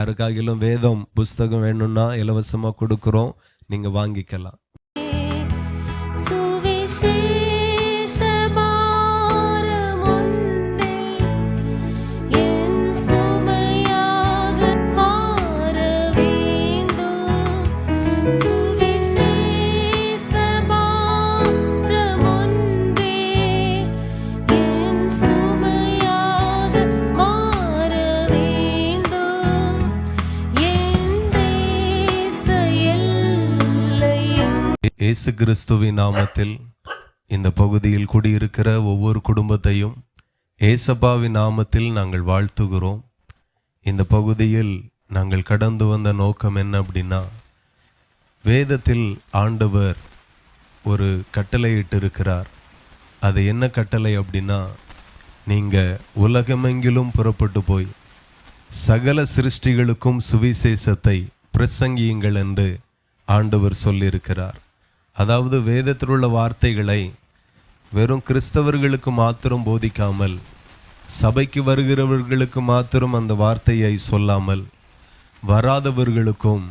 யாருக்காகிலும் வேதம் புஸ்தகம் வேணும்னா இலவசமாக கொடுக்குறோம், நீங்கள் வாங்கிக்கலாம். இயேசு கிறிஸ்துவின் நாமத்தில் இந்த பகுதியில் குடியிருக்கிற ஒவ்வொரு குடும்பத்தையும் ஏசப்பாவின் நாமத்தில் நாங்கள் வாழ்த்துகிறோம். இந்த பகுதியில் நாங்கள் கடந்து வந்த நோக்கம் என்ன அப்படின்னா, வேதத்தில் ஆண்டவர் ஒரு கட்டளையிட்டு இருக்கிறார். அது என்ன கட்டளை அப்படின்னா, நீங்கள் உலகமெங்கிலும் புறப்பட்டு போய் சகல சிருஷ்டிகளுக்கும் சுவிசேஷத்தை பிரசங்கியுங்கள் என்று ஆண்டவர் சொல்லியிருக்கிறார். அதாவது வேதத்தில் உள்ள வார்த்தைகளை வெறும் கிறிஸ்தவர்களுக்கு மாத்திரம் போதிக்காமல், சபைக்கு வருகிறவர்களுக்கு மாத்திரம் அந்த வார்த்தையை சொல்லாமல், வராதவர்களுக்கும்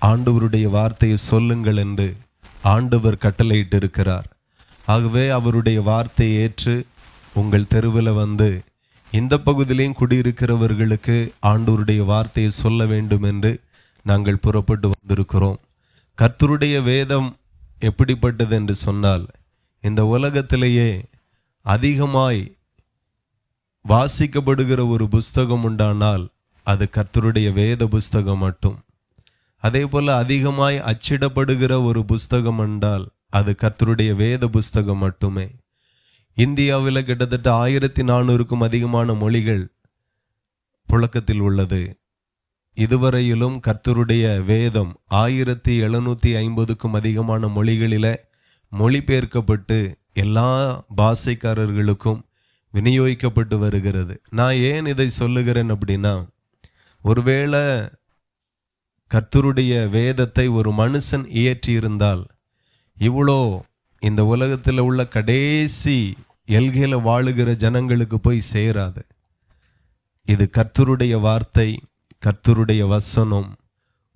ஆண்டவருடைய வார்த்தையை சொல்லுங்கள் என்று ஆண்டவர் கட்டளையிட்டு இருக்கிறார். ஆகவே அவருடைய வார்த்தையை ஏற்று உங்கள் தெருவில் வந்து இந்த பகுதியிலையும் குடியிருக்கிறவர்களுக்கு ஆண்டவருடைய வார்த்தையை சொல்ல வேண்டும் என்று நாங்கள் புறப்பட்டு வந்திருக்கிறோம். கர்த்தருடைய வேதம் எப்படிப்பட்டது என்று சொன்னால், இந்த உலகத்திலேயே அதிகமாய் வாசிக்கப்படுகிற ஒரு புஸ்தகம் உண்டானால் அது கர்த்தருடைய வேத புஸ்தகம் மட்டும். அதே போல் அதிகமாய் அச்சிடப்படுகிற ஒரு புஸ்தகம் என்றால் அது கர்த்தருடைய வேத புஸ்தகம் மட்டுமே. இந்தியாவில் கிட்டத்தட்ட 1400க்கும் அதிகமான மொழிகள் புழக்கத்தில் உள்ளது. இதுவரையிலும் கர்த்தருடைய வேதம் 1750க்கும் அதிகமான மொழிகளில் மொழிபெயர்க்கப்பட்டு எல்லா பாஷைக்காரர்களுக்கும் விநியோகிக்கப்பட்டு வருகிறது. நான் ஏன் இதை சொல்லுகிறேன் அப்படின்னா, ஒருவேளை கர்த்தருடைய வேதத்தை ஒரு மனுஷன் இயற்றியிருந்தால் இவ்வளோ இந்த உலகத்தில் உள்ள கடைசி எல்கையில் வாழுகிற ஜனங்களுக்கு போய் சேராது. இது கர்த்தருடைய வார்த்தை, கர்த்தருடைய வசனம்.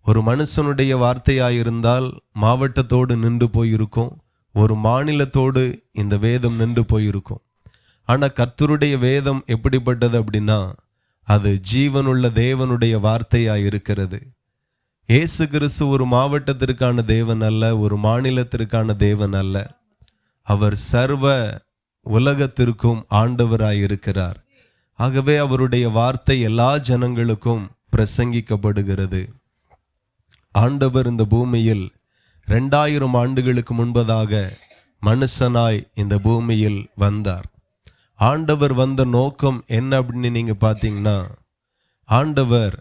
ஒரு மனுஷனுடைய வார்த்தையாயிருந்தால் மாவட்டத்தோடு நின்று போயிருக்கும், ஒரு மாநிலத்தோடு இந்த வேதம் நின்று போயிருக்கும். ஆனால் கர்த்தருடைய வேதம் எப்படிப்பட்டது அப்படின்னா, அது ஜீவனுள்ள தேவனுடைய வார்த்தையாயிருக்கிறது. இயேசு கிறிஸ்து ஒரு மாவட்டத்திற்கான தேவன் அல்ல, ஒரு மாநிலத்திற்கான தேவன் அல்ல. அவர் சர்வ உலகத்திற்கும் ஆண்டவராயிருக்கிறார். ஆகவே அவருடைய வார்த்தை எல்லா ஜனங்களுக்கும் பிரசங்கிக்கப்படுகிறது. ஆண்டவர் இந்த பூமியில் 2000 ஆண்டுகளுக்கு முன்பதாக மனுஷனாய் இந்த பூமியில் வந்தார். ஆண்டவர் வந்த நோக்கம் என்ன அப்படின்னு நீங்க பார்த்தீங்கன்னா, ஆண்டவர்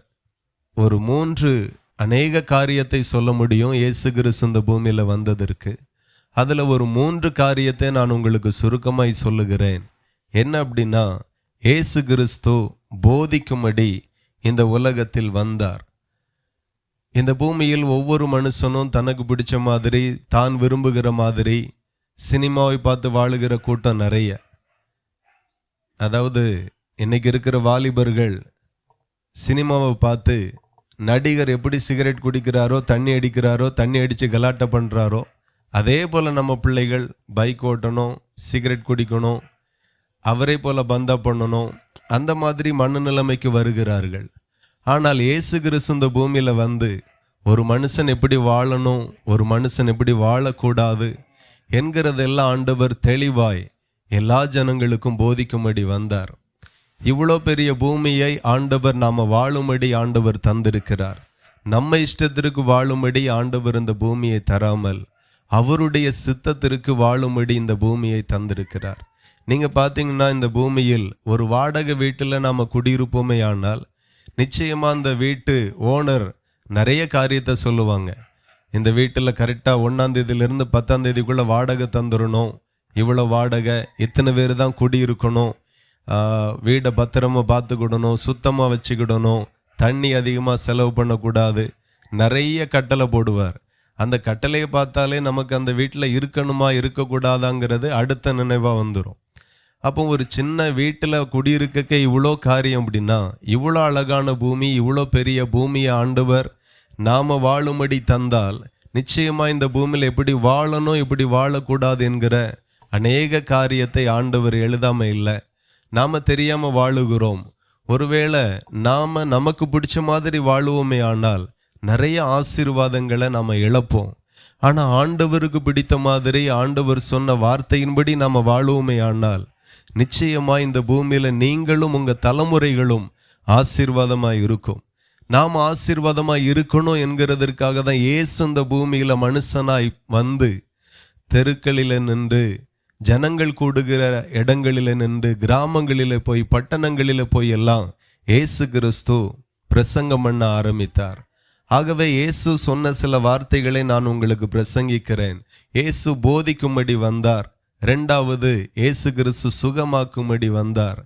ஒரு 3 அநேக காரியத்தை சொல்ல முடியும் இயேசு கிறிஸ்து இந்த பூமியில் வந்ததற்கு. அதில் ஒரு 3 காரியத்தை நான் உங்களுக்கு சுருக்கமாய் சொல்லுகிறேன். என்ன அப்படின்னா, இயேசு கிறிஸ்து போதிக்கும்படி இந்த உலகத்தில் வந்தார். இந்த பூமியில் ஒவ்வொரு மனுஷனும் தனக்கு பிடிச்ச மாதிரி, தான் விரும்புகிற மாதிரி சினிமாவை பார்த்து வாழுகிற கூட்டம் நிறைய. அதாவது இன்னைக்கு இருக்கிற வாலிபர்கள் சினிமாவை பார்த்து நடிகர் எப்படி சிகரெட் குடிக்கிறாரோ, தண்ணி அடிக்கிறாரோ, தண்ணி அடித்து கலாட்டை பண்ணுறாரோ, அதே போல் நம்ம பிள்ளைகள் பைக் ஓட்டணும், சிகரெட் குடிக்கணும், அவரை போல பந்தா பண்ணணும், அந்த மாதிரி மனநிலைமைக்கு வருகிறார்கள். ஆனால் இயேசு கிறிஸ்து இந்த பூமியில் வந்து ஒரு மனுஷன் எப்படி வாழணும், ஒரு மனுஷன் எப்படி வாழக்கூடாது என்கிறதெல்லாம் ஆண்டவர் தெளிவாய் எல்லா ஜனங்களுக்கும் போதிக்கும்படி வந்தார். இவ்வளோ பெரிய பூமியை ஆண்டவர் நாம் வாழும்படி ஆண்டவர் தந்திருக்கிறார். நம்ம இஷ்டத்திற்கு வாழும்படி ஆண்டவர் இந்த பூமியை தராமல் அவருடைய சித்தத்திற்கு வாழும்படி இந்த பூமியை தந்திருக்கிறார். நீங்கள் பார்த்தீங்கன்னா, இந்த பூமியில் ஒரு வாடகை வீட்டில் நாம் குடியிருப்போமே ஆனால் நிச்சயமாக அந்த வீட்டு ஓனர் நிறைய காரியத்தை சொல்லுவாங்க. இந்த வீட்டில் கரெக்டாக 1ஆம் தேதியிலிருந்து 10ஆம் தேதிக்குள்ளே வாடகை தந்துடணும், இவ்வளோ வாடகை, இத்தனை பேர் தான் குடியிருக்கணும், வீடை பத்திரமா பார்த்துக்கிடணும், சுத்தமாக வச்சுக்கிடணும், தண்ணி அதிகமாக செலவு பண்ணக்கூடாது, நிறைய கட்டளை போடுவார். அந்த கட்டளையை பார்த்தாலே நமக்கு அந்த வீட்டில் இருக்கணுமா இருக்கக்கூடாதாங்கிறது அடுத்த நினைவாக வந்துடும். அப்போ ஒரு சின்ன வீட்டில் குடியிருக்க இவ்வளோ காரியம் அப்படின்னா, இவ்வளோ அழகான பூமி, இவ்வளோ பெரிய பூமியை ஆண்டவர் நாம் வாழும்படி தந்தால், நிச்சயமாக இந்த பூமியில் எப்படி வாழணும் எப்படி வாழக்கூடாது என்கிற அநேக காரியத்தை ஆண்டவர் எழுதாமல் இல்லை. நாம் தெரியாமல் வாழுகிறோம். ஒருவேளை நாம் நமக்கு பிடிச்ச மாதிரி வாழுவோமே ஆனால் நிறைய ஆசீர்வாதங்களை நாம் இழப்போம். ஆனால் ஆண்டவருக்கு பிடித்த மாதிரி ஆண்டவர் சொன்ன வார்த்தையின்படி நாம் வாழுவோமே ஆனால் நிச்சயமாக இந்த பூமியில் நீங்களும் உங்கள் தலைமுறைகளும் ஆசீர்வாதமாக இருக்கும். நாம் ஆசீர்வாதமாக இருக்கணும் என்கிறதற்காக தான் இயேசு இந்த பூமியில் மனுஷனாய் வந்து தெருக்களில் நின்று, ஜனங்கள் கூடுகிற இடங்களில் நின்று, கிராமங்களில் போய், பட்டணங்களில் போய் எல்லாம் இயேசு கிறிஸ்து பிரசங்கம் பண்ண ஆரம்பித்தார். ஆகவே இயேசு சொன்ன சில வார்த்தைகளை நான் உங்களுக்கு பிரசங்கிக்கிறேன். இயேசு போதிக்கும்படி வந்தார். ரெண்டாவது, இயேசு கிறிஸ்து சுகமாக்கும்படி வந்தார்.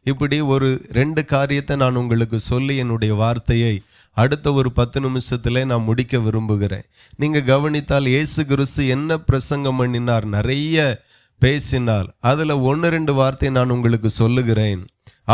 இப்படி ஒரு 2 காரியத்தை நான் உங்களுக்கு சொல்லி என்னுடைய வார்த்தையை அடுத்த ஒரு 10 நிமிஷத்துல நான் முடிக்க விரும்புகிறேன். நீங்க கவனித்தால் இயேசு கிறிஸ்து என்ன பிரசங்கம் பண்ணினார், நிறைய பேசினார். அதுல 1-2 வார்த்தை நான் உங்களுக்கு சொல்லுகிறேன்.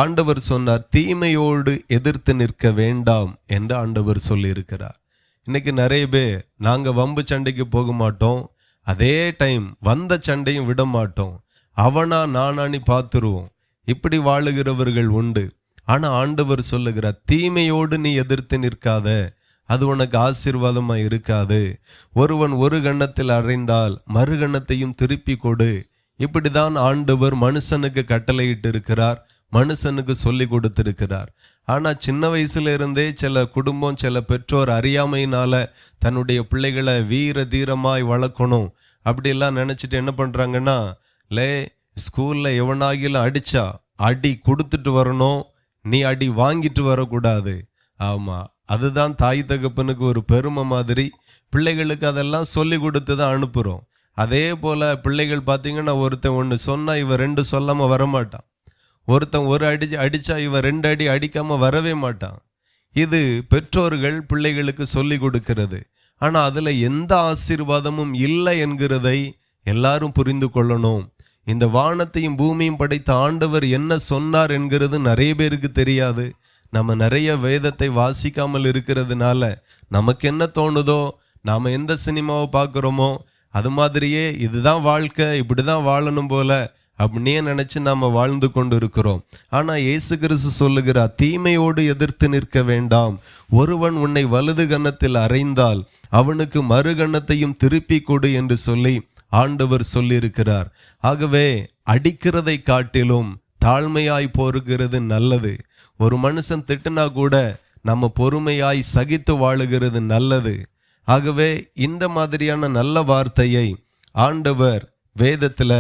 ஆண்டவர் சொன்னார், தீமையோடு எதிர்த்து நிற்க வேண்டாம் என்று ஆண்டவர் சொல்லியிருக்கிறார். இன்னைக்கு நிறைய பேர் நாங்க வம்பு சண்டைக்கு போக மாட்டோம், அதே டைம் வந்த சண்டையும் விட மாட்டோம், அவனா நானானி பார்த்துருவோம், இப்படி வாழுகிறவர்கள் உண்டு. ஆனா ஆண்டவர் சொல்லுகிறார், தீமையோடு நீ எதிர்த்து நிற்காத, அது உனக்கு ஆசீர்வாதமா இருக்காது. ஒருவன் ஒரு கன்னத்தில் அறைந்தால் மறு கன்னத்தையும் திருப்பி கொடு. இப்படிதான் ஆண்டவர் மனுஷனுக்கு கட்டளையிட்டு இருக்கிறார், மனுஷனுக்கு சொல்லி கொடுத்திருக்கிறார். ஆனா சின்ன வயசுல இருந்தே சில குடும்பம், சில பெற்றோர் அறியாமையினால தன்னுடைய பிள்ளைகளை வீர தீரமாய் வளர்க்கணும் அப்படிலாம் நினைச்சிட்டு என்ன பண்றாங்கன்னா, ஸ்கூல்ல எவனாகிலும் அடிச்சா அடி கொடுத்துட்டு வரணும், நீ அடி வாங்கிட்டு வரக்கூடாது. ஆமா, அதுதான் தாய் தகப்பனுக்கு ஒரு பெருமை மாதிரி. பிள்ளைகளுக்கு அதெல்லாம் சொல்லி கொடுத்து தான் அனுப்புகிறோம். அதே போல பிள்ளைகள் பார்த்தீங்கன்னா, ஒருத்தன் 1 சொன்னா இவன் 2 சொல்லாம வரமாட்டான். ஒருத்தன் 1 அடி அடிச்சா இவன் 2 அடி அடிக்காம வரவே மாட்டான். இது பெற்றோர்கள் பிள்ளைகளுக்கு சொல்லி கொடுக்கிறது. ஆனா அதுல எந்த ஆசீர்வாதமும் இல்லை என்கிறதை எல்லாரும் புரிந்து கொள்ளணும். இந்த வானத்தையும் பூமியும் படைத்த ஆண்டவர் என்ன சொன்னார் என்கிறது நிறைய பேருக்கு தெரியாது. நம்ம நிறைய வேதத்தை வாசிக்காமல் இருக்கிறதுனால நமக்கு என்ன தோணுதோ, நாம எந்த சினிமாவை பார்க்குறோமோ அது மாதிரியே இதுதான் வாழ்க்கை, இப்படிதான் வாழணும் போல அப்படின்னே நினைச்சு நாம வாழ்ந்து கொண்டு இருக்கிறோம். ஆனா இயேசு கிறிஸ்து சொல்லுகிறார், தீமையோடு எதிர்த்து நிற்க வேண்டாம். ஒருவன் உன்னை வலது கன்னத்தில் அறைந்தால் அவனுக்கு மறு கன்னத்தையும் திருப்பி கொடு என்று சொல்லி ஆண்டவர் சொல்லியிருக்கிறார். ஆகவே அடிக்கிறதை காட்டிலும் தாழ்மையாய் போருகிறது நல்லது. ஒரு மனுஷன் திட்டுனா கூட நம்ம பொறுமையாய் சகித்து வாழுகிறது நல்லது. ஆகவே இந்த மாதிரியான நல்ல வார்த்தையை ஆண்டவர் வேதத்துல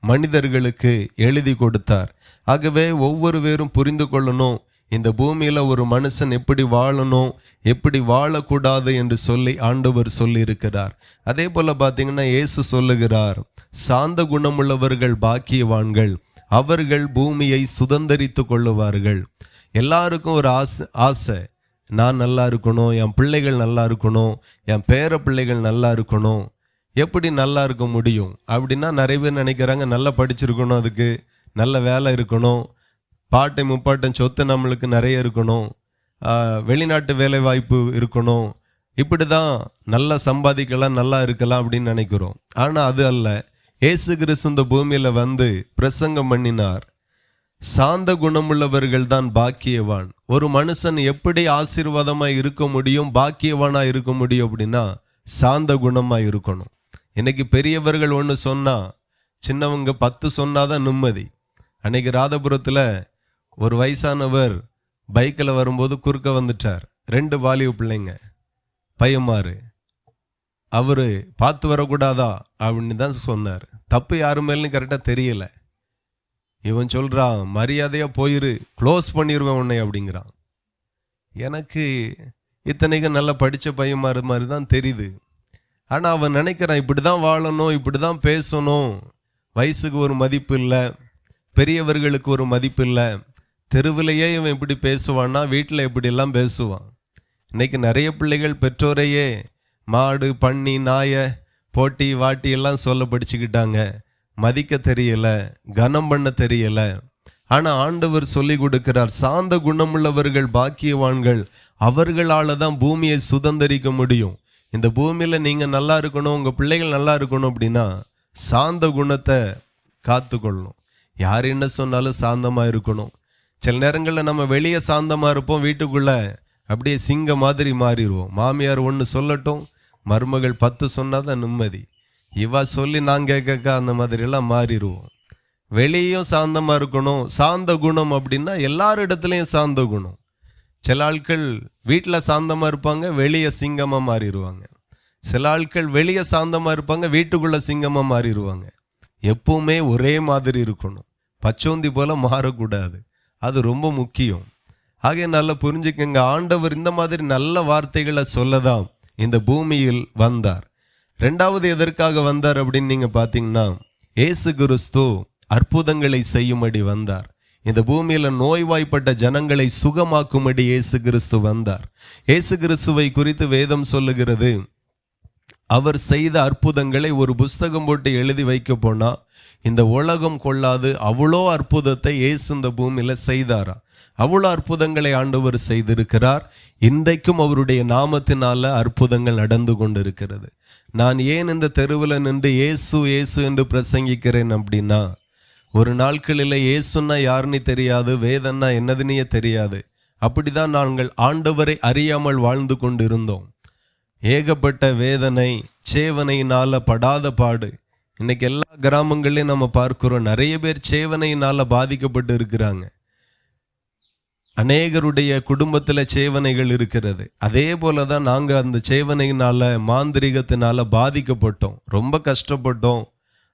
மனிதர்களுக்கு எழுதி கொடுத்தார். ஆகவே ஒவ்வொரு பேரும் புரிந்து கொள்ளணும், இந்த பூமியில ஒரு மனுஷன் எப்படி வாழணும், எப்படி வாழக்கூடாது என்று சொல்லி ஆண்டவர் சொல்லி இருக்கிறார். அதே போல பார்த்தீங்கன்னா இயேசு சொல்லுகிறார், சாந்த குணமுள்ளவர்கள் பாக்கியவான்கள், அவர்கள் பூமியை சுதந்தரித்து கொள்ளுவார்கள். எல்லாருக்கும் ஒரு ஆசை, நான் நல்லா இருக்கணும், என் பிள்ளைகள் நல்லா இருக்கணும், என் பேர பிள்ளைகள் நல்லா இருக்கணும். எப்படி நல்லா இருக்க முடியும் அப்படின்னா, நிறைய பேர் நினைக்கிறாங்க நல்லா படிச்சிருக்கணும், அதுக்கு நல்ல வேலை இருக்கணும், பாட்டை முப்பாட்டம் சொத்து நம்மளுக்கு நிறைய இருக்கணும், வெளிநாட்டு வேலை வாய்ப்பு இருக்கணும், இப்படி தான் நல்லா சம்பாதிக்கலாம், நல்லா இருக்கலாம் அப்படின்னு நினைக்கிறோம். ஆனால் அது அல்ல. இயேசு கிறிஸ்து இந்த பூமியில் வந்து பிரசங்கம் பண்ணினார், சாந்த குணமுள்ளவர்கள் தான் பாக்கியவான். ஒரு மனுஷன் எப்படி ஆசீர்வாதமாக இருக்க முடியும், பாக்கியவானாக இருக்க முடியும் அப்படின்னா சாந்த குணமாக இருக்கணும். இன்னைக்கு பெரியவர்கள் 1 சொன்னா சின்னவங்க 10 சொன்னாதான் நிம்மதி. அன்னைக்கு ராதபுரத்தில் ஒரு வயசானவர் பைக்கில் வரும்போது குறுக்க வந்துட்டார். 2 வாலிப பிள்ளைங்க, பையன்மாரு. அவரு பார்த்து வரக்கூடாதா அப்படின்னு தான் சொன்னார். தப்பு யாரு மேலும் கரெக்டாக தெரியல. இவன் சொல்றான், மரியாதையா போயிரு, க்ளோஸ் பண்ணிடுவேன் உன்னை அப்படிங்கிறான். எனக்கு இத்தனைக்கும் நல்லா படித்த பையன் மாதிரி தான் தெரியுது. ஆனால் அவன் நினைக்கிறான், இப்படி தான் வாழணும், இப்படி தான் பேசணும், வயசுக்கு ஒரு மதிப்பு இல்லை, பெரியவர்களுக்கு ஒரு மதிப்பு இல்லை, தெருவிலேயே இவன் இப்படி பேசுவான்னா வீட்டில் இப்படியெல்லாம் பேசுவான். இன்னைக்கு நிறைய பிள்ளைகள் பெற்றோரையே மாடு பன்னி நாயை போட்டி வாட்டி எல்லாம் சொல்ல படிச்சுக்கிட்டாங்க. மதிக்க தெரியல, கனம் பண்ண தெரியல. ஆனா ஆண்டவர் சொல்லி கொடுக்கிறார், சாந்த குணமுள்ளவர்கள் பாக்கியவான்கள், அவர்களால தான் பூமியை சுதந்தரிக்க முடியும். இந்த பூமியில நீங்க நல்லா இருக்கணும், உங்க பிள்ளைகள் நல்லா இருக்கணும் அப்படின்னா சாந்த குணத்தை காத்துக்கொள்ளணும். யார் என்ன சொன்னாலும் சாந்தமா இருக்கணும். சில நேரங்களில் நம்ம வெளியே சாந்தமா இருப்போம், வீட்டுக்குள்ள அப்படியே சிங்க மாதிரி மாறிடுவோம். மாமியார் ஒன்று சொல்லட்டும், மருமகள் 10 சொன்னாதான் நிம்மதி. இவா சொல்லி நான் கேட்க அந்த மாதிரி எல்லாம் மாறிடுவோம். வெளியும் சாந்தமா இருக்கணும். சாந்த குணம் அப்படின்னா எல்லாரிடத்துலையும் சாந்த குணம். சில ஆட்கள் வீட்டில் சாந்தமா இருப்பாங்க, வெளியே சிங்கமா மாறிடுவாங்க. சில ஆட்கள் வெளியே சாந்தமா இருப்பாங்க, வீட்டுக்குள்ள சிங்கமா மாறிடுவாங்க. எப்பவுமே ஒரே மாதிரி இருக்கணும், பச்சோந்தி போல மாறக்கூடாது. அது ரொம்ப முக்கியம். ஆகிய நல்லா புரிஞ்சுக்கங்க, ஆண்டவர் இந்த மாதிரி நல்ல வார்த்தைகளை சொல்லதான் இந்த பூமியில் வந்தார். ரெண்டாவது எதற்காக வந்தார் அப்படின்னு நீங்க பார்த்தீங்கன்னா, இயேசு கிறிஸ்து அற்புதங்களை செய்யும்படி வந்தார். இந்த பூமியில நோய்வாய்ப்பட்ட ஜனங்களை சுகமாக்கும்படி இயேசு கிறிஸ்து வந்தார். இயேசு கிறிஸ்துவை குறித்து வேதம் சொல்லுகிறது, அவர் செய்த அற்புதங்களை ஒரு புஸ்தகம் போட்டு எழுதி வைக்க போனா இந்த உலகம் கொள்ளாது. அவ்வளோ அற்புதத்தை இயேசு இந்த பூமியில செய்தாரா. அவ்வளோ அற்புதங்களை ஆண்டவர் செய்திருக்கிறார். இன்றைக்கும் அவருடைய நாமத்தினால அற்புதங்கள் நடந்து கொண்டிருக்கிறது. நான் ஏன் இந்த தெருவில் நின்று இயேசு இயேசு என்று பிரசங்கிக்கிறேன் அப்படின்னா, ஒரு நாட்களில் இயேசுன்னா யாருன்னு தெரியாது, வேதன்னா என்னதுன்னே தெரியாது. அப்படிதான் நாங்கள் ஆண்டவரை அறியாமல் வாழ்ந்து கொண்டிருந்தோம். ஏகப்பட்ட வேதனை, சேவனையினால படாத பாடு. இன்னைக்கு எல்லா கிராமங்களையும் நம்ம பார்க்கிறோம், நிறைய பேர் சேவனையினால பாதிக்கப்பட்டு இருக்கிறாங்க. அநேகருடைய குடும்பத்தில் சேவனைகள் இருக்கிறது. அதே போல தான் நாங்கள் அந்த சேவனையினால, மாந்திரிகத்தினால பாதிக்கப்பட்டோம், ரொம்ப கஷ்டப்பட்டோம்.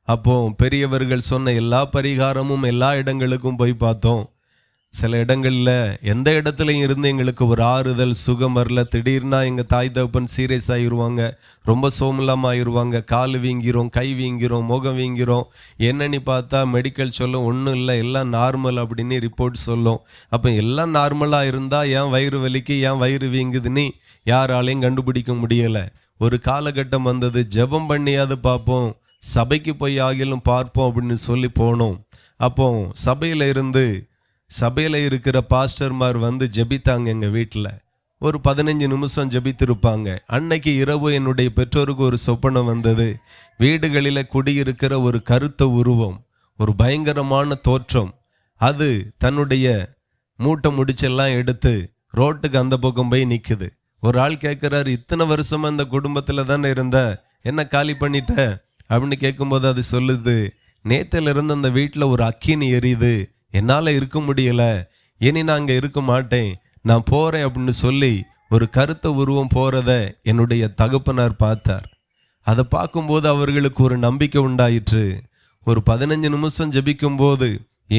அப்போ பெரியவர்கள் சொன்ன எல்லா பரிகாரமும் எல்லா இடங்களுக்கும் போய் பார்த்தோம். சில இடங்களில் எந்த இடத்துலையும் இருந்து எங்களுக்கு ஒரு ஆறுதல், சுகம் வரல. திடீர்னா எங்கள் தாய் தகப்பன் சீரியஸ் ஆகிடுவாங்க, ரொம்ப சோமலாமல் ஆயிடுவாங்க. கால் வீங்கிறோம், கை வீங்கிறோம், முகம் வீங்கிறோம். என்னன்னு பார்த்தா மெடிக்கல் சொல்லும் ஒன்றும் இல்லை, எல்லாம் நார்மல் அப்படின்னு ரிப்போர்ட் சொல்லும். அப்போ எல்லாம் நார்மலாக இருந்தால் ஏன் வயிறு வலிக்கு, ஏன் வயிறு வீங்குதுன்னு யாராலையும் கண்டுபிடிக்க முடியலை. ஒரு காலகட்டம் வந்தது, ஜெபம் பண்ணியாவது பார்ப்போம், சபைக்கு போய் ஆகிலும் பார்ப்போம் அப்படின்னு சொல்லி போனோம். அப்போ சபையில் இருக்கிற பாஸ்டர்மார் வந்து ஜெபித்தாங்க. எங்கள் வீட்டில் ஒரு 15 நிமிஷம் ஜெபித்திருப்பாங்க. அன்னைக்கு இரவு என்னுடைய பெற்றோருக்கு ஒரு சொப்பனம் வந்தது. வீடுகளில் குடியிருக்கிற ஒரு கருத்த உருவம், ஒரு பயங்கரமான தோற்றம், அது தன்னுடைய மூட்டை முடிச்செல்லாம் எடுத்து ரோட்டுக்கு அந்த பக்கம் போய் நிற்குது. ஒரு ஆள் கேட்குறாரு, இத்தனை வருஷமா இந்த குடும்பத்தில் தானே இருந்த, என்ன காலி பண்ணிட்ட அப்படின்னு கேட்கும்போது அது சொல்லுது, நேத்திலிருந்து அந்த வீட்டில் ஒரு அக்கினி எரியுது, என்னால் இருக்க முடியல, இனி நான் அங்கே இருக்க மாட்டேன், நான் போகிறேன் அப்படின்னு சொல்லி ஒரு கருத்த உருவம் போகிறத என்னுடைய தகப்பனார் பார்த்தார். அதை பார்க்கும்போது அவர்களுக்கு ஒரு நம்பிக்கை உண்டாயிற்று. ஒரு 15 நிமிஷம் ஜெபிக்கும்போது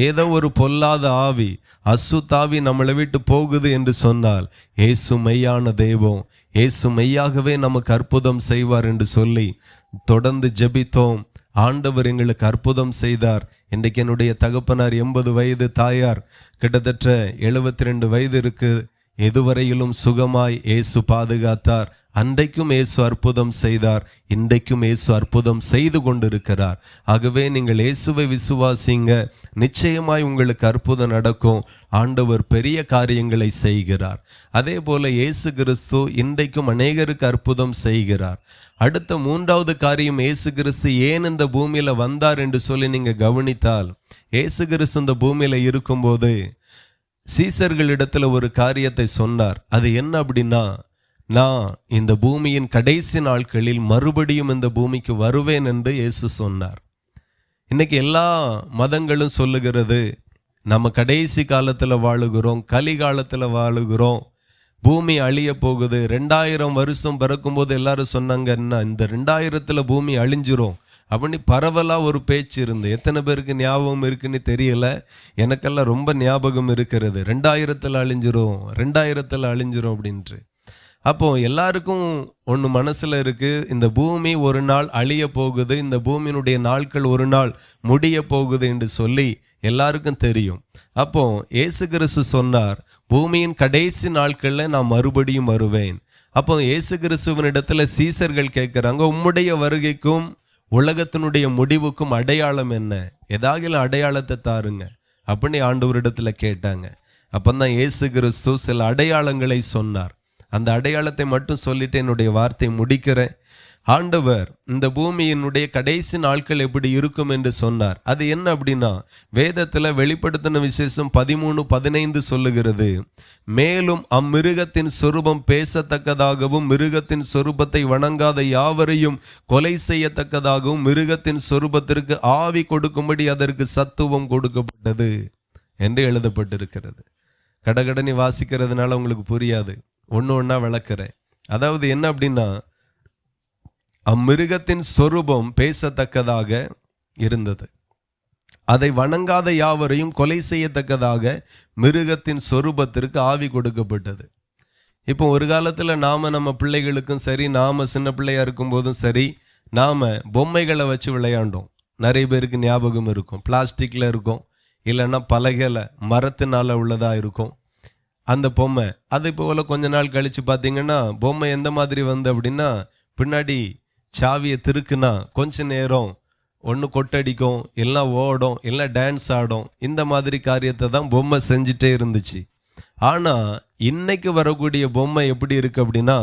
ஏதோ ஒரு பொல்லாத ஆவி, அசுத்தாவி நம்மளை விட்டு போகுது என்று சொன்னால், ஏசு மெய்யான தெய்வம், ஏசு மெய்யாகவே நமக்கு அற்புதம் செய்வார் என்று சொல்லி தொடர்ந்து ஜெபித்தோம். ஆண்டவர் எங்களுக்கு அற்புதம் செய்தார். இன்றைக்கு என்னுடைய தகப்பனார் 80 வயது, தாயார் கிட்டத்தட்ட 72 வயது இருக்கு. எதுவரையிலும் சுகமாய் இயேசு பாதுகாத்தார். அன்றைக்கும் இயேசு அற்புதம் செய்தார், இன்றைக்கும் இயேசு அற்புதம் செய்து கொண்டிருக்கிறார். ஆகவே நீங்கள் இயேசுவை விசுவாசிங்க, நிச்சயமாய் உங்களுக்கு அற்புதம் நடக்கும். ஆண்டவர் பெரிய காரியங்களை செய்கிறார். அதே போல இயேசு கிறிஸ்து இன்றைக்கும் அநேகருக்கு அற்புதம் செய்கிறார். அடுத்த 3வது காரியம், இயேசு கிறிஸ்து ஏன் இந்த பூமியில வந்தார் என்று சொல்லி நீங்க கவனித்தால், இயேசு கிறிஸ்து இந்த பூமியில இருக்கும்போது சீசர்களிடத்துல ஒரு காரியத்தை சொன்னார். அது என்ன அப்படின்னா, நான் இந்த பூமியின் கடைசி நாட்களில் மறுபடியும் இந்த பூமிக்கு வருவேன் என்று இயேசு சொன்னார். இன்னைக்கு எல்லா மதங்களும் சொல்லுகிறது, நம்ம கடைசி காலத்துல வாழுகிறோம், கலிகாலத்துல வாழுகிறோம், பூமி அழிய போகுது. 2000 வருஷம் பிறக்கும்போது எல்லாரும் சொன்னாங்க, என்ன இந்த 2000த்துல பூமி அழிஞ்சிரும் அப்படின்னு பரவலா ஒரு பேச்சு இருந்து. எத்தனை பேருக்கு ஞாபகம் இருக்குன்னு தெரியல, எனக்கெல்லாம் ரொம்ப ஞாபகம் இருக்கிறது. 2000த்துல அழிஞ்சிரும், 2000த்துல அழிஞ்சிரும் அப்படின்ட்டு. அப்போ எல்லாருக்கும் ஒன்று மனசுல இருக்கு, இந்த பூமி ஒரு நாள் அழிய போகுது, இந்த பூமியினுடைய நாட்கள் ஒரு நாள் முடிய போகுது என்று சொல்லி எல்லாருக்கும் தெரியும். அப்போ இயேசு கிறிஸ்து சொன்னார், பூமியின் கடைசி நாட்களில் நான் மறுபடியும் வருவேன். அப்போ இயேசு கிறிஸ்துவின் இடத்துல சீசர்கள் கேட்குறாங்க, உம்முடைய வருகைக்கும் உலகத்தினுடைய முடிவுக்கும் அடையாளம் என்ன? ஏதாகிலும் அடையாளத்தை தாருங்க அப்படின்னு ஆண்டவரிடத்துல கேட்டாங்க. அப்பந்தான் இயேசு கிறிஸ்து சில அடையாளங்களை சொன்னார். அந்த அடையாளத்தை மட்டும் சொல்லிட்டு என்னுடைய வார்த்தை முடிக்கிறேன். ஆண்டவர் இந்த பூமியினுடைய கடைசி நாட்கள் எப்படி இருக்கும் என்று சொன்னார். அது என்ன அப்படின்னா, வேதத்தில் வெளிப்படுத்தின விசேஷம் 13:15 சொல்லுகிறது, மேலும் அம்மிருகத்தின் சொரூபம் பேசத்தக்கதாகவும் மிருகத்தின் சொரூபத்தை வணங்காத யாவரையும் கொலை செய்யத்தக்கதாகவும் மிருகத்தின் சொரூபத்திற்கு ஆவி கொடுக்கும்படி அதற்கு சத்துவம் கொடுக்கப்பட்டது என்று எழுதப்பட்டிருக்கிறது. கடகடனி வாசிக்கிறதுனால உங்களுக்கு புரியாது, ஒன்று ஒன்றா விளக்குறேன். அதாவது என்ன அப்படின்னா, அம்மிருகத்தின் சொரூபம் பேசத்தக்கதாக இருந்தது, அதை வணங்காத யாவரையும் கொலை செய்யத்தக்கதாக மிருகத்தின் சொரூபத்திற்கு ஆவி கொடுக்கப்பட்டது. இப்போ ஒரு காலத்தில் நம்ம பிள்ளைகளுக்கும் சரி, சின்ன பிள்ளையா இருக்கும் போதும் சரி, பொம்மைகளை வச்சு விளையாண்டோம். நிறைய பேருக்கு ஞாபகம் இருக்கும். பிளாஸ்டிக்ல இருக்கும், இல்லைன்னா பலகையில் மரத்தினால உள்ளதா இருக்கும் அந்த பொம்மை. அது போல கொஞ்ச நாள் கழிச்சு பார்த்தீங்கன்னா பொம்மை எந்த மாதிரி அப்படின்னா, பின்னாடி சாவியை திருக்குனா கொஞ்ச நேரம் ஒன்று கொட்டடிக்கும், எல்லாம் ஓடும், எல்லாம் டான்ஸ் ஆடும். இந்த மாதிரி காரியத்தை தான் பொம்மை செஞ்சுட்டே இருந்துச்சு. ஆனால் இன்னைக்கு வரக்கூடிய பொம்மை எப்படி இருக்கு அப்படின்னா,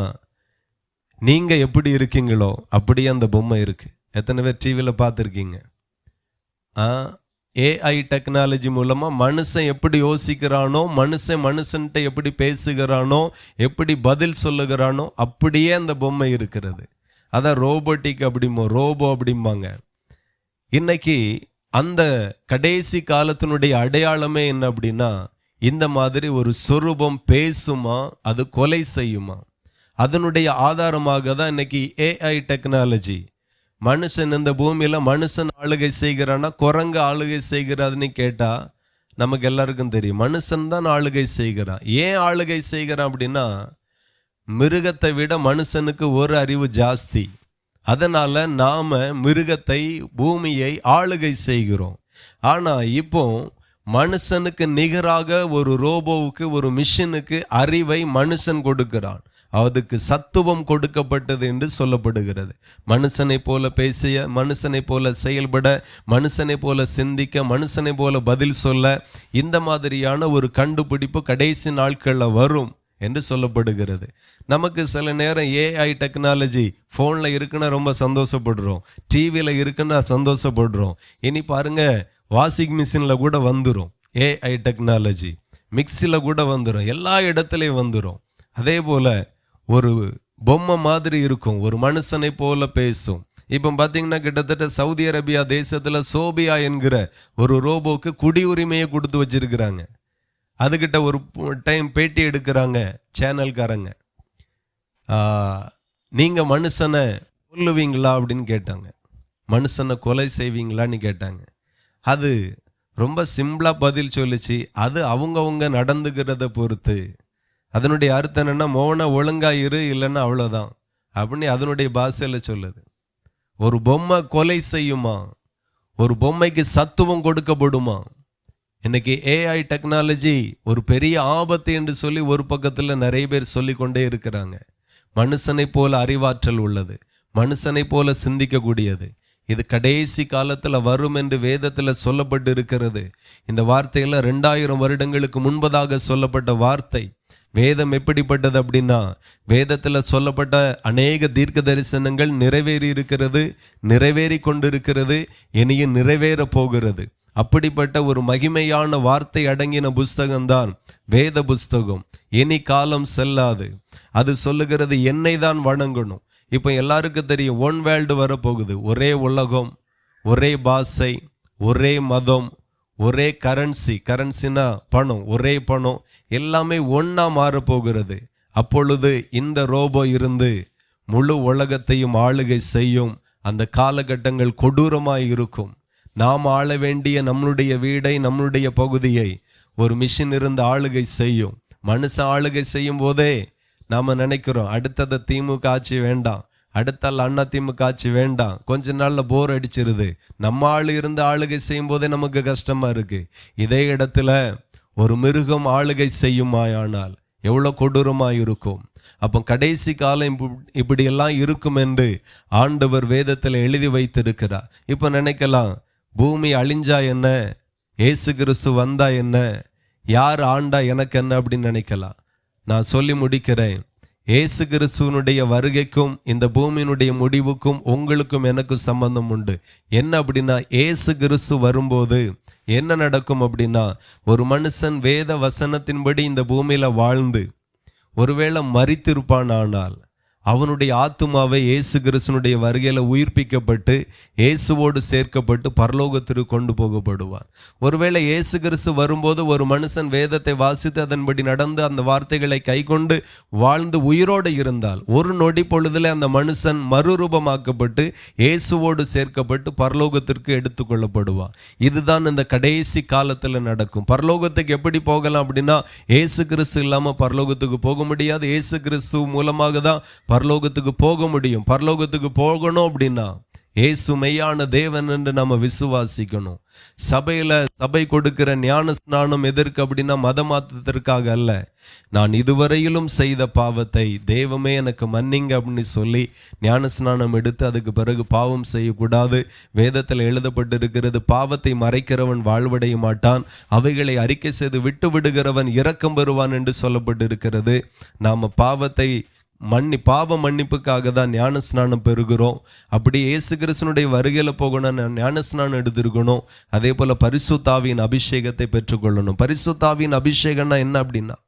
நீங்கள் எப்படி இருக்கீங்களோ அப்படியே அந்த பொம்மை இருக்கு. எத்தனை பேர் டிவியில் பார்த்துருக்கீங்க? ஏஐ டெக்னாலஜி மூலமாக மனுஷன் எப்படி யோசிக்கிறானோ, மனுஷன்கிட்ட எப்படி பேசுகிறானோ, எப்படி பதில் சொல்லுகிறானோ அப்படியே அந்த பொம்மை இருக்கிறது. அதான் ரோபோட்டிக் ரோபோ அப்படிம்பாங்க. இன்னைக்கு அந்த கடைசி காலத்தினுடைய அடையாளமே என்ன அப்படின்னா, இந்த மாதிரி ஒரு சொரூபம் பேசுமா, அது கொலை செய்யுமா, அதனுடைய ஆதாரமாக தான் இன்னைக்கு ஏஐ டெக்னாலஜி. மனுஷன் இந்த பூமியில மனுஷன் ஆளுகை செய்கிறான்னா குரங்கு ஆளுகை செய்கிறான்னு கேட்டா நமக்கு எல்லாருக்கும் தெரியும். மனுஷன் தான் ஆளுகை செய்கிறான். ஏன் ஆளுகை செய்கிறான் அப்படின்னா, மிருகத்தை விட மனுஷனுக்கு ஒரு அறிவு ஜாஸ்தி. அதனால நாம மிருகத்தை, பூமியை ஆளுகை செய்கிறோம். ஆனா இப்போ மனுஷனுக்கு நிகராக ஒரு ரோபோவுக்கு, ஒரு மிஷினுக்கு அறிவை மனுஷன் கொடுக்கிறான். அதுக்கு சத்துவம் கொடுக்கப்பட்டது என்று சொல்லப்படுகிறது. மனுஷனை போல பேசிய, மனுஷனை போல செயல்பட, மனுஷனை போல சிந்திக்க, மனுஷனை போல பதில் சொல்ல, இந்த மாதிரியான ஒரு கண்டுபிடிப்பு கடைசி நாட்களில் வரும் என்று சொல்லப்படுகிறது. நமக்கு சில நேரம் ஏஐ டெக்னாலஜி ஃபோனில் இருக்குன்னா ரொம்ப சந்தோஷப்படுறோம், டிவியில் இருக்குன்னா சந்தோஷப்படுறோம். இனி பாருங்க, வாஷிங் மிஷினில் கூட வந்துடும் ஏஐ டெக்னாலஜி, மிக்சியில் கூட வந்துடும், எல்லா இடத்துலையும் வந்துடும். அதே போல் ஒரு பொம்மை மாதிரி இருக்கும், ஒரு மனுஷனை போல பேசும். இப்போ பார்த்தீங்கன்னா கிட்டத்தட்ட சவுதி அரேபியா தேசத்தில் சோபியா என்கிற ஒரு ரோபோக்கு குடியுரிமையை கொடுத்து வச்சிருக்கிறாங்க. அதுகிட்ட ஒரு டைம் பேட்டி எடுக்கிறாங்க சேனல்காரங்க. நீங்கள் மனுஷனை கொல்லுவீங்களா அப்படின்னு கேட்டாங்க. மனுஷனை கொலை செய்வீங்களான்னு கேட்டாங்க. அது ரொம்ப சிம்பிளாக பதில் சொல்லிச்சு, அது அவங்கவுங்க நடந்துக்கிறத பொறுத்து. அதனுடைய அர்த்தம் என்னன்னா, மோன ஒழுங்கா இரு, இல்லைன்னா அவ்வளோதான் அப்படின்னு அதனுடைய பாஷையில் சொல்லுது. ஒரு பொம்மை கொலை செய்யுமா? ஒரு பொம்மைக்கு சத்துவம் கொடுக்கப்படுமா? இன்னைக்கு ஏஐ டெக்னாலஜி ஒரு பெரிய ஆபத்து என்று சொல்லி ஒரு பக்கத்தில் நிறைய பேர் சொல்லி கொண்டே இருக்கிறாங்க. மனுஷனை போல அறிவாற்றல் உள்ளது, மனுஷனை போல சிந்திக்கக்கூடியது. இது கடைசி காலத்தில் வரும் என்று வேதத்தில் சொல்லப்பட்டு இருக்கிறது. இந்த வார்த்தையில் 2000 வருடங்களுக்கு முன்பதாக சொல்லப்பட்ட வார்த்தை. வேதம் எப்படிப்பட்டது அப்படின்னா, வேதத்தில் சொல்லப்பட்ட அநேக தீர்க்க தரிசனங்கள் நிறைவேறி இருக்கிறது, நிறைவேறி கொண்டிருக்கிறது, இனியும் நிறைவேற போகிறது. அப்படிப்பட்ட ஒரு மகிமையான வார்த்தை அடங்கின புஸ்தகம்தான் வேத புஸ்தகம். இனி காலம் செல்லாது. அது சொல்லுகிறது, என்னை தான் வணங்கணும். இப்போ எல்லாருக்கும் தெரியும், ஒன் வேர்ல்டு வரப்போகுது. ஒரே உலகம், ஒரே பாஷை, ஒரே மதம், ஒரே கரன்சினா பணம், ஒரே பணம், எல்லாமே ஒன்றா மாறப்போகிறது. அப்பொழுது இந்த ரோபோ இருந்து முழு உலகத்தையும் ஆளுகை செய்யும். அந்த காலகட்டங்கள் கொடூரமாய் இருக்கும். நாம் ஆள வேண்டிய நம்மளுடைய வீடை, நம்மளுடைய பகுதியை ஒரு மிஷின் இருந்து ஆளுகை செய்யும். மனுஷன் ஆளுகை செய்யும் போதே நாம் நினைக்கிறோம், அடுத்தது திமுக ஆட்சி வேண்டாம், அடுத்தால் அண்ணா திமுக ஆட்சி வேண்டாம், கொஞ்ச நாளில் போர் அடிச்சிருது. நம்ம ஆளு இருந்து ஆளுகை செய்யும் போதே நமக்கு கஷ்டமா இருக்கு. இதே இடத்துல ஒரு மிருகம் ஆளுகை செய்யுமாயானால் எவ்வளோ கொடூரமாக இருக்கும். அப்போ கடைசி காலம் இப்படியெல்லாம் இருக்கும் என்று ஆண்டவர் வேதத்தில் எழுதி வைத்திருக்கிறார். இப்போ நினைக்கலாம், பூமி அழிஞ்சா என்ன, இயேசு கிறிஸ்து வந்தா என்ன, யார் ஆண்டா எனக்கு என்ன அப்படின்னு நினைக்கலாம். நான் சொல்லி முடிக்கிறேன். இயேசு கிறிஸ்துவனுடைய வருகைக்கும் இந்த பூமியினுடைய முடிவுக்கும் உங்களுக்கும் எனக்கும் சம்பந்தம் உண்டு. என்ன அப்படின்னா, இயேசு கிறிஸ்து வரும்போது என்ன நடக்கும் அப்படின்னா, ஒரு மனுஷன் வேத வசனத்தின்படி இந்த பூமியில வாழ்ந்து ஒருவேளை மரித்திருப்பான், ஆனால் அவனுடைய ஆத்துமாவை இயேசு கிறிஸ்துனுடைய வருகையில உயிர்ப்பிக்கப்பட்டு இயேசுவோடு சேர்க்கப்பட்டு பரலோகத்திற்கு கொண்டு போகப்படுவார். ஒருவேளை இயேசு கிறிஸ்து வரும்போது ஒரு மனுஷன் வேதத்தை வாசித்து அதன்படி நடந்து அந்த வார்த்தைகளை கைக்கொண்டு வாழ்ந்து உயிரோடு இருந்தால் ஒரு நொடி பொழுதுல அந்த மனுஷன் மறுரூபமாக்கப்பட்டு இயேசுவோடு சேர்க்கப்பட்டு பரலோகத்திற்கு எடுத்துக்கொள்ளப்படுவார். இதுதான் இந்த கடைசி காலத்தில் நடக்கும். பரலோகத்துக்கு எப்படி போகலாம் அப்படின்னா, இயேசு கிறிஸ்து இல்லாம பரலோகத்துக்கு போக முடியாது. இயேசு கிறிஸ்து மூலமாக தான் பரலோகத்துக்கு போக முடியும். பரலோகத்துக்கு போகணும் அப்படின்னா இயேசு மெய்யான தேவன் என்று நம்ம விசுவாசிக்கணும். சபை கொடுக்கிற ஞான ஸ்நானம் எதற்கு அப்படின்னா, மதமாற்றத்திற்காக அல்ல. நான் இதுவரையிலும் செய்த பாவத்தை தெய்வமே எனக்கு மன்னிங்க அப்படின்னு சொல்லி ஞான ஸ்நானம் எடுத்து அதுக்கு பிறகு பாவம் செய்யக்கூடாது. வேதத்தில் எழுதப்பட்டிருக்கிறது, பாவத்தை மறைக்கிறவன் வாழ்வடைய மாட்டான், அவைகளை அறிக்கை செய்து விட்டு விடுகிறவன் இரக்கம் பெறுவான் என்று சொல்லப்பட்டிருக்கிறது. நாம பாவத்தை பாவ மன்னிப்புக்காக தான் ஞான ஸ்நானம் பெறுகிறோம். அப்படி இயேசு கிறிஸ்துனுடைய வருகையில போகணும், ஞான ஸ்நானம் எடுத்திருக்கணும். அதே போல பரிசுத்த ஆவியின் அபிஷேகத்தை பெற்றுக்கொள்ளணும். பரிசுத்த ஆவியின் அபிஷேகம்னா என்ன அப்படின்னா,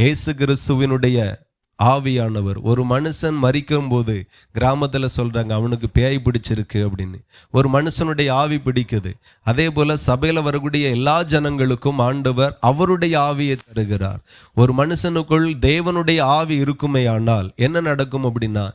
இயேசு கிறிஸ்துவினுடைய ஆவியானவர். ஒரு மனுஷன் மரிக்கும் போது கிராமத்துல சொல்றாங்க, அவனுக்கு பேய் பிடிச்சிருக்கு அப்படின்னு. ஒரு மனுஷனுடைய ஆவி பிடிக்குது. அதே போல சபையில வரக்கூடிய எல்லா ஜனங்களுக்கும் ஆண்டவர் அவருடைய ஆவியை தருகிறார். ஒரு மனுஷனுக்குள் தேவனுடைய ஆவி இருக்குமே ஆனால் என்ன நடக்கும் அப்படின்னா,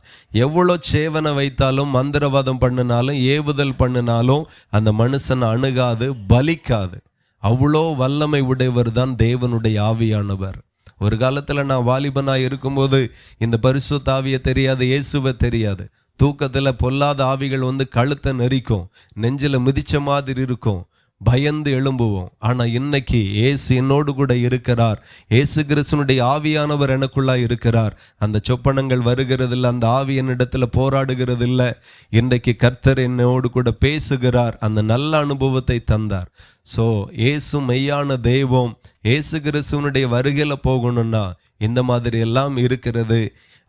எவ்வளோ சேவனை வைத்தாலும் மந்திரவாதம் பண்ணினாலும் ஏவுதல் பண்ணினாலும் அந்த மனுஷன் அணுகாது, பலிக்காது. அவ்வளோ வல்லமை உடையவர் தான் தேவனுடைய ஆவியானவர். ஒரு காலத்தில் நான் வாலிபனாக இருக்கும்போது இந்த பரிசுத்த ஆவியை தெரியாது, இயேசுவை தெரியாது. தூக்கத்தில் பொல்லாத ஆவிகள் வந்து கழுத்தை நெரிக்கும், நெஞ்சில் மிதிச்ச மாதிரி இருக்கும், பயந்து எழும்புவோம். ஆனால் இன்னைக்கு இயேசு என்னோடு கூட இருக்கிறார். இயேசு கிறிஸ்துனுடைய ஆவியானவர் எனக்குள்ளா இருக்கிறார். அந்த சொப்பனங்கள் வருகிறதில்லை, அந்த ஆவி என்னிடத்தில் போராடுகிறது இல்லை. இன்றைக்கு கர்த்தர் என்னோடு கூட பேசுகிறார். அந்த நல்ல அனுபவத்தை தந்தார். ஸோ இயேசு மெய்யான தெய்வம். இயேசு கிறிஸ்துவனுடைய வருகையில போகணும்னா இந்த மாதிரி எல்லாம் இருக்கிறது.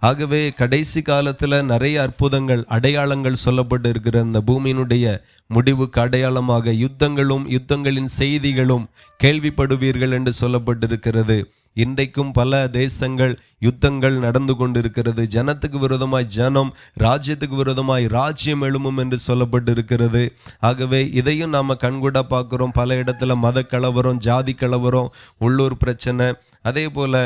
ஆகவே கடைசி காலத்துல நிறைய அற்புதங்கள், அடையாளங்கள் சொல்லப்பட்டு இருக்கிற இந்த பூமியினுடைய முடிவுக்கு அடையாளமாக யுத்தங்களின் செய்திகளும் கேள்விப்படுவீர்கள் என்று சொல்லப்பட்டிருக்கிறது. இன்றைக்கும் பல தேசங்கள் யுத்தங்கள் நடந்து கொண்டிருக்கிறது. ஜனத்துக்கு விரோதமாய் ஜனம், ராஜ்யத்துக்கு விரோதமாய் ராஜ்யம் எழும்பும் என்று சொல்லப்பட்டிருக்கிறது. ஆகவே இதையும் நாம் கண்கூட பார்க்குறோம். பல இடத்துல மத கலவரம், ஜாதி கலவரம், உள்ளூர் பிரச்சனை, அதே போல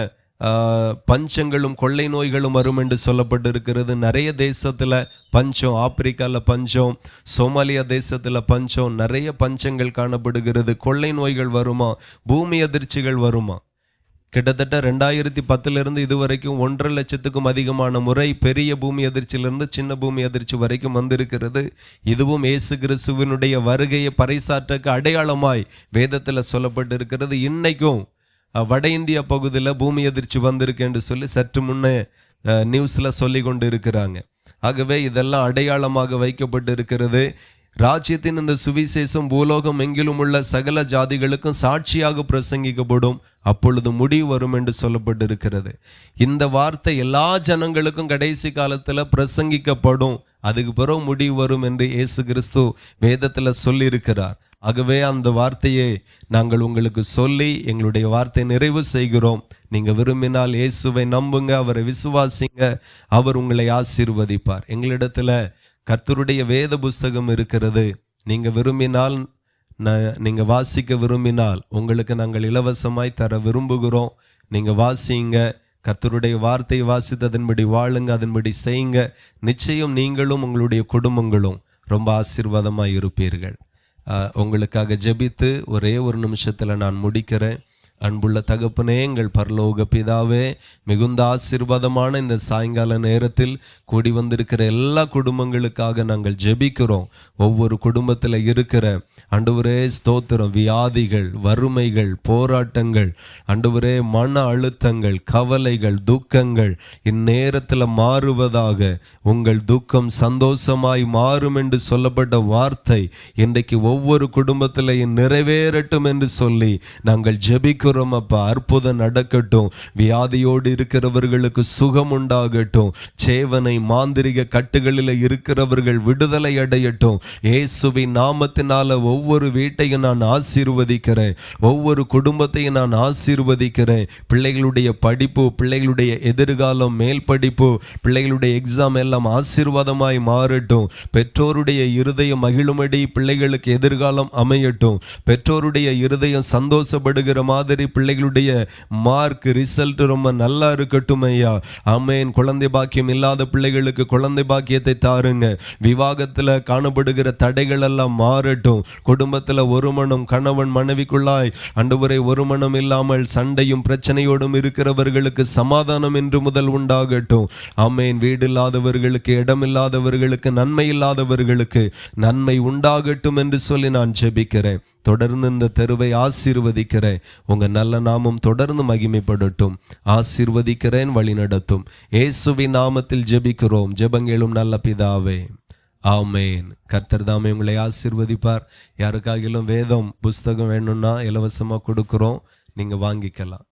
பஞ்சங்களும் கொள்ளை நோய்களும் வரும் என்று சொல்லப்பட்டிருக்கிறது. நிறைய தேசத்தில் பஞ்சம், ஆப்பிரிக்காவில் பஞ்சம், சோமாலியா தேசத்தில் பஞ்சம், நிறைய பஞ்சங்கள் காணப்படுகிறது. கொள்ளை நோய்கள் வருமா, பூமி அதிர்ச்சிகள் வருமா? கிட்டத்தட்ட 2010 இதுவரைக்கும் 1.5 லட்சத்துக்கும் அதிகமான முறை பெரிய பூமி அதிர்ச்சியிலிருந்து சின்ன பூமி அதிர்ச்சி வரைக்கும் வந்திருக்கிறது. இதுவும் இயேசு கிறிஸ்துவினுடைய வருகையை பறைசாற்றக்கு அடையாளமாய் வேதத்தில் சொல்லப்பட்டிருக்கிறது. இன்னைக்கும் வட இந்திய பகுதியில் பூமி அதிர்ச்சி வந்திருக்கு என்று சொல்லி சற்று முன்னே நியூஸில் சொல்லி கொண்டு இருக்கிறாங்க. ஆகவே இதெல்லாம் அடையாளமாக வைக்கப்பட்டு இருக்கிறது. ராஜ்யத்தின் இந்த சுவிசேஷம் பூலோகம் எங்கிலும் உள்ள சகல ஜாதிகளுக்கும் சாட்சியாக பிரசங்கிக்கப்படும், அப்பொழுது முடிவு வரும் என்று சொல்லப்பட்டிருக்கிறது. இந்த வார்த்தை எல்லா ஜனங்களுக்கும் கடைசி காலத்தில் பிரசங்கிக்கப்படும், அதுக்கு பிறகு முடிவு வரும் என்று இயேசு கிறிஸ்து வேதத்தில் சொல்லியிருக்கிறார். ஆகவே அந்த வார்த்தையை நாங்கள் உங்களுக்கு சொல்லி எங்களுடைய வார்த்தை நிறைவு செய்கிறோம். நீங்கள் விரும்பினால் இயேசுவை நம்புங்க, அவரை விசுவாசிங்க, அவர் உங்களை ஆசீர்வதிப்பார். எங்களிடத்துல கர்த்தருடைய வேத புஸ்தகம் இருக்கிறது. நீங்கள் விரும்பினால், நீங்கள் வாசிக்க விரும்பினால் உங்களுக்கு நாங்கள் இலவசமாய் தர விரும்புகிறோம். நீங்கள் வாசிங்க, கர்த்தருடைய வார்த்தையை வாசித்து அதன்படி வாழுங்க, அதன்படி செய்யுங்க. நிச்சயம் நீங்களும் உங்களுடைய குடும்பங்களும் ரொம்ப ஆசீர்வாதமாக இருப்பீர்கள். உங்களுக்காக ஜெபித்து ஒரே ஒரு நிமிஷத்தில் நான் முடிக்கிறேன். அன்புள்ள தகப்பனே, எங்கள் பரலோக பிதாவே, மிகுந்த ஆசீர்வாதமான இந்த சாயங்கால நேரத்தில் கூடி வந்திருக்கிற எல்லா குடும்பங்களுக்காக நாங்கள் ஜெபிக்கிறோம். ஒவ்வொரு குடும்பத்தில் இருக்கிற ஆண்டவரே ஸ்தோத்திரம், வியாதிகள், வறுமைகள், போராட்டங்கள், ஆண்டவரே மன அழுத்தங்கள், கவலைகள், துக்கங்கள் இந்நேரத்தில் மாறுவதாக, உங்கள் துக்கம் சந்தோஷமாய் மாறும் என்று சொல்லப்பட்ட வார்த்தை இன்றைக்கு ஒவ்வொரு குடும்பத்தில் நிறைவேறட்டும் என்று சொல்லி நாங்கள் ஜெபிக்கிறோம். அப்பா, அற்புதம் நடக்கட்டும். வியாதியோடு இருக்கிறவர்களுக்கு சுகம் உண்டாகட்டும். சேவனை மாந்திரிக கட்டுகளில் இருக்கிறவர்கள் விடுதலை அடையட்டும். இயேசுவின் நாமத்தினால ஒவ்வொரு வீட்டையும் நான் ஆசீர்வதிக்கிறேன். ஒவ்வொரு குடும்பத்தையும் நான் ஆசீர்வதிக்கிறேன். பிள்ளைகளுடைய படிப்பு, பிள்ளைகளுடைய எதிர்காலம், மேல் படிப்பு, பிள்ளைகளுடைய எக்ஸாம் எல்லாம் ஆசீர்வாதமாய் மாறட்டும். பெற்றோருடைய இருதயம் மகிழும்படி பிள்ளைகளுக்கு எதிர்காலம் அமையட்டும். பெற்றோருடைய இருதயம் சந்தோஷப்படுகிற மாதிரி பிள்ளைகளுடைய மார்க், ரிசல்ட் ரொம்ப நல்லா இருக்கட்டும் ஐயா. ஆமென். குழந்தை பாக்கியம் இல்லாத பிள்ளைகளுக்கு குழந்தை பாக்கியத்தை தாருங்க. விவாகத்தில் காணப்படுகிற தடைகள் எல்லாம் மாறட்டும். குடும்பத்தில் ஒரு மனம், கணவன் மனைவிக்குள்ளாய் ஆண்டவரே ஒரு மனம் இல்லாமல் சண்டையும் பிரச்சனையோடும் இருக்கிறவர்களுக்கு சமாதானம் என்று முதல் உண்டாகட்டும். ஆமென். வீடு இல்லாதவர்களுக்கு, இடம் இல்லாதவர்களுக்கு, நன்மை இல்லாதவர்களுக்கு நன்மை உண்டாகட்டும் என்று சொல்லி நான் ஜெபிக்கிறேன். தொடர்ந்து இந்த தெருவை ஆசீர்வதிக்கிறேன். உங்க நல்ல நாமம் தொடர்ந்து மகிமைப்படட்டும். ஆசீர்வதிக்கிறேன், வழி நடத்தும். இயேசுவின் நாமத்தில் ஜெபிக்கிறோம். ஜெபங்களும் நல்ல பிதாவே, ஆமென். கர்த்தர் தாமே உங்களை ஆசீர்வதிப்பார். யாருக்காகிலும் வேதம் புஸ்தகம் வேணும்னா இலவசமாக கொடுக்குறோம், நீங்க வாங்கிக்கலாம்.